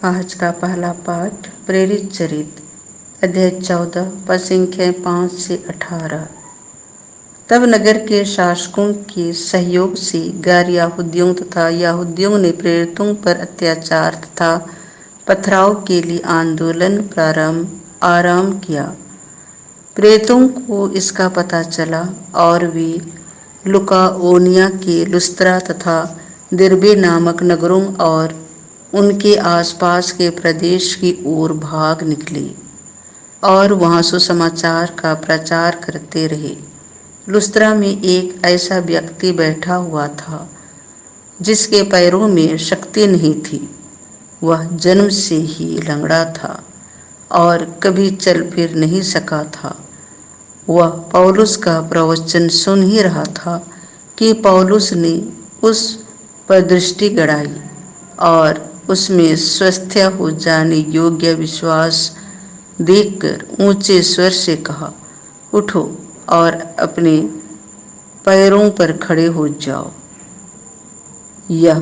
आज का पहला पाठ प्रेरित चरित्र अध्याय 14 पद संख्या 5 से 18। तब नगर के शासकों के सहयोग से गैर यहूदियों तथा यहूदियों ने प्रेरितों पर अत्याचार तथा पथराव के लिए आंदोलन आरंभ किया। प्रेरितों को इसका पता चला और वे लुकाओनिया के लुस्त्रा तथा दिरबे नामक नगरों और उनके आसपास के प्रदेश की ओर भाग निकले और वहां सुसमाचार का प्रचार करते रहे। लुस्त्रा में एक ऐसा व्यक्ति बैठा हुआ था जिसके पैरों में शक्ति नहीं थी। वह जन्म से ही लंगड़ा था और कभी चल फिर नहीं सका था। वह पौलुस का प्रवचन सुन ही रहा था कि पौलुस ने उस पर दृष्टि गड़ाई और उसमें स्वस्थ हो जाने योग्य विश्वास देखकर ऊंचे स्वर से कहा, उठो और अपने पैरों पर खड़े हो जाओ। यह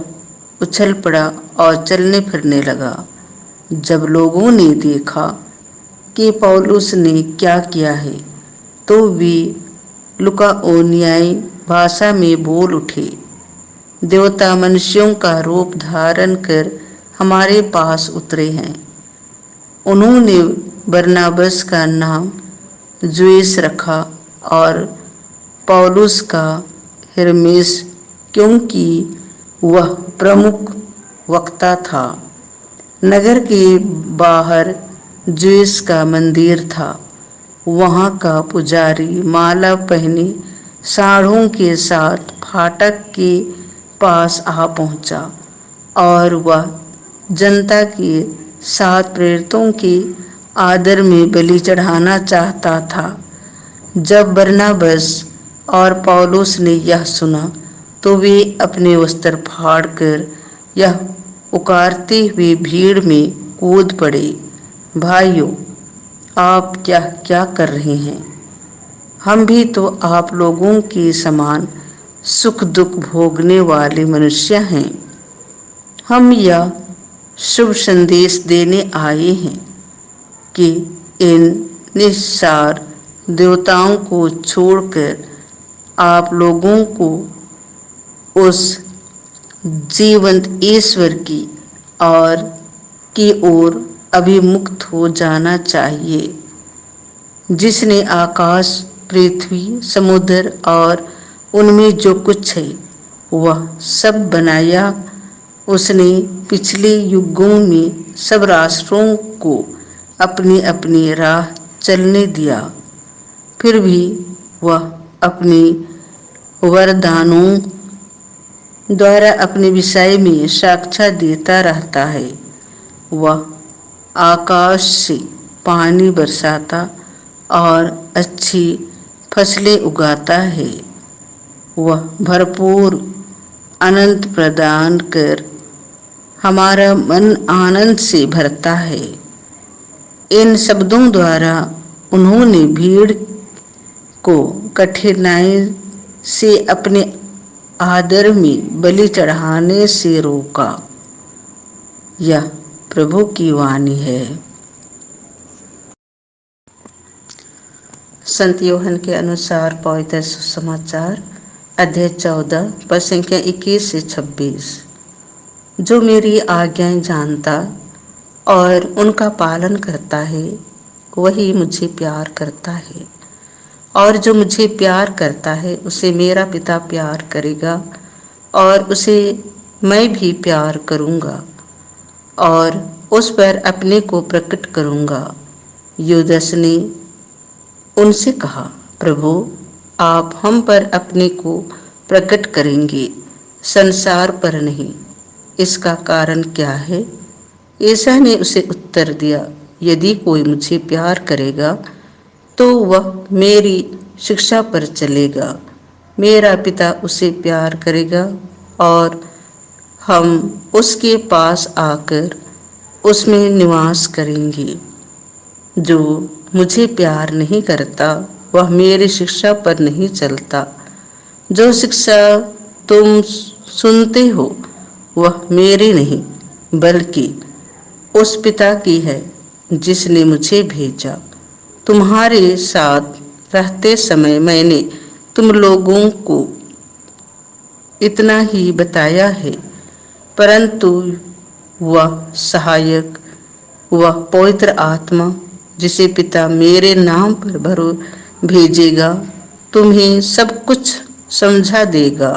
उछल पड़ा और चलने फिरने लगा। जब लोगों ने देखा कि पौलुस ने क्या किया है तो वे लुकाओनियाई भाषा में बोल उठे, देवता मनुष्यों का रूप धारण कर हमारे पास उतरे हैं। उन्होंने बरनाबस का नाम ज्यूस रखा और पौलुस का हिरमेस, क्योंकि वह प्रमुख वक्ता था। नगर के बाहर ज्यूस का मंदिर था। वहां का पुजारी माला पहने साड़ों के साथ फाटक के पास आ पहुंचा और वह जनता के साथ प्रेरितों के आदर में बलि चढ़ाना चाहता था। जब बरनाबस और पौलुस ने यह सुना तो वे अपने वस्त्र फाड़कर यह पुकारते हुए भीड़ में कूद पड़े, भाइयों, आप क्या क्या कर रहे हैं? हम भी तो आप लोगों के समान सुख दुख भोगने वाले मनुष्य हैं। हम यह शुभ संदेश देने आए हैं कि इन निस्सार देवताओं को छोड़कर आप लोगों को उस जीवंत ईश्वर की ओर अभिमुख हो जाना चाहिए, जिसने आकाश, पृथ्वी, समुद्र और उनमें जो कुछ है वह सब बनाया। उसने पिछले युगों में सब राष्ट्रों को अपनी अपनी राह चलने दिया, फिर भी वह अपने वरदानों द्वारा अपने विषय में साक्ष्य देता रहता है। वह आकाश से पानी बरसाता और अच्छी फसलें उगाता है। वह भरपूर आनंद प्रदान कर हमारा मन आनंद से भरता है। इन शब्दों द्वारा उन्होंने भीड़ को कठिनाई से अपने आदर में बलि चढ़ाने से रोका। यह प्रभु की वाणी है। संत यूहन्ना के अनुसार पवित्र सुसमाचार अध्याय 14 पद संख्या 21 से 26। जो मेरी आज्ञाएं जानता और उनका पालन करता है वही मुझे प्यार करता है, और जो मुझे प्यार करता है उसे मेरा पिता प्यार करेगा और उसे मैं भी प्यार करूंगा और उस पर अपने को प्रकट करूंगा। यूदस ने उनसे कहा, प्रभु, आप हम पर अपने को प्रकट करेंगे, संसार पर नहीं। इसका कारण क्या है? ईसा ने उसे उत्तर दिया, यदि कोई मुझे प्यार करेगा तो वह मेरी शिक्षा पर चलेगा। मेरा पिता उसे प्यार करेगा और हम उसके पास आकर उसमें निवास करेंगे। जो मुझे प्यार नहीं करता वह मेरी शिक्षा पर नहीं चलता। जो शिक्षा तुम सुनते हो वह मेरी नहीं बल्कि उस पिता की है जिसने मुझे भेजा। तुम्हारे साथ रहते समय मैंने तुम लोगों को इतना ही बताया है, परंतु वह सहायक, वह पवित्र आत्मा जिसे पिता मेरे नाम पर भरो भेजेगा, तुम्हें सब कुछ समझा देगा।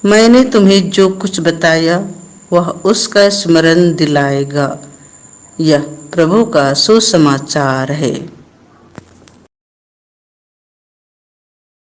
मैंने तुम्हें जो कुछ बताया वह उसका स्मरण दिलाएगा। यह प्रभु का सुसमाचार है।